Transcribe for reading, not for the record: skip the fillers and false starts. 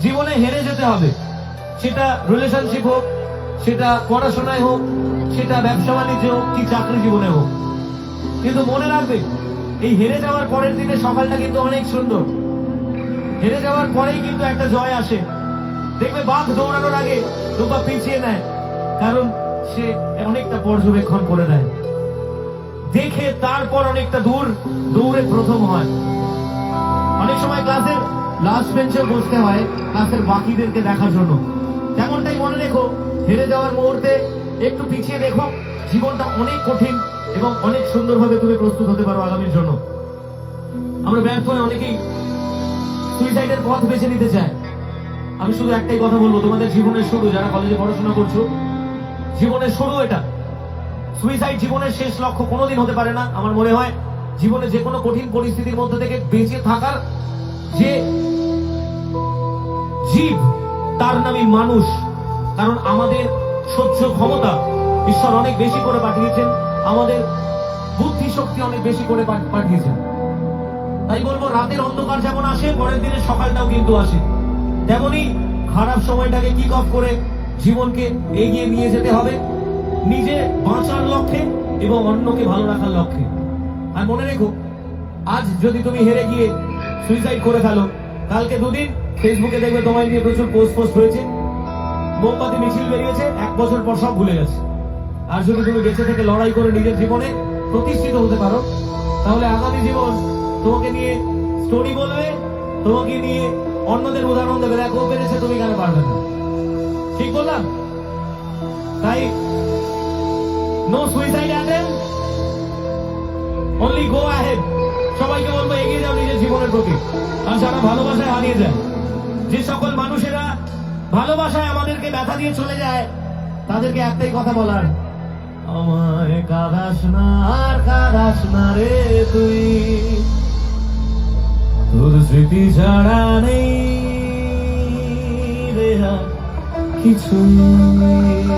জীবনে হেরে যেতে হবে, সেটা রিলেশনশিপ হোক, সেটা পড়াশোনায় হোক, সেটা ব্যবসা বাণিজ্য হোক কি চাকরি জীবনে হোক। কিন্তু মনে রাখবে, এই হেরে যাওয়ার পরের দিনে সকালটা কিন্তু অনেক সুন্দর। হেরে যাওয়ার পরেই কিন্তু একটা জয় আসে। দেখবে বাঘ দৌড়ানোর আগে দুপা পিছিয়ে নেয়, কারণ সে অনেকটা পর্যবেক্ষণ করে নেয়, দেখে তারপর অনেকটা দূর দৌড়ে প্রথম হয়। অনেক সময় ক্লাসের লাস্ট বেঞ্চে বসতে হয় ক্লাসের বাকিদেরকে দেখার জন্য। তেমনটাই মনে রেখো, হেরে যাওয়ার মুহূর্তে একটু পিছিয়ে দেখো, জীবনটা অনেক কঠিন এবং অনেক সুন্দরভাবে তুমি প্রস্তুত হতে পারো আগামীর জন্য। আমরা ব্যর্থ হয়ে অনেকেই সুইসাইডের পথ বেছে নিতে চায়। আমি শুধু একটাই কথা বলবো, তোমাদের জীবনের শুরু, যারা কলেজে পড়াশোনা করছো, জীবনের শুরু এটা। সুইসাইড জীবনের শেষ লক্ষ্য কোনোদিন হতে পারে না। আমার মনে হয় জীবনে যে কোনো কঠিন পরিস্থিতির মধ্যে থেকে বেঁচে থাকার যে জীব, তার নামই মানুষ। কারণ আমাদের সহ্য ক্ষমতা ঈশ্বর অনেক বেশি করে পাঠিয়েছেন, আমাদের বুদ্ধি শক্তি অনেক বেশি করে পাঠিয়েছেন। তাই বলবো, রাতের অন্ধকার যেমন আসে, পরের দিনের সকালটাও কিন্তু আসে। তেমনি খারাপ সময়টাকে কিক অফ করে জীবনকে এগিয়ে নিয়ে যেতে হবে নিজে বাঁচার লক্ষ্যে এবং অন্যকে ভালো রাখার লক্ষ্যে। আর মনে রেখো, আজ যদি তুমি হেরে গিয়ে সুইসাইড করে ফেলো, কালকে দুদিন ফেসবুকে দেখবে তোমায় নিয়ে প্রচুর পোস্ট হয়েছে, মোমবাতি মিছিল বেরিয়েছে, 1 বছর পর সব ভুলে গেছে। আর যদি তুমি বেঁচে থেকে লড়াই করে নিজের জীবনে প্রতিষ্ঠিত হতে পারো, তাহলে আগামী জীবন তোমাকে নিয়ে স্টোরি বলবে, তোমাকে নিয়ে অন্যদের উদাহরণ দেবে, দেখো পেরেছে, তুমি কেন পারবে না। ঠিক বললাম? তাই no suicide attempt, only go ahead. সবাইকে বলবো, এগিয়ে যাও নিজের জীবনের প্রতি। আর যারা ভালোবাসায় হারিয়ে যায়, যে সকল মানুষেরা ভালোবাসায় আমাদেরকে ব্যথা দিয়ে চলে যায়, তাদেরকে একটাই কথা বলার, আমায় কাঁদাস না আর কাঁদাস না রে তুই, তোর স্মৃতি ছাড়া নেই রে কিছুই।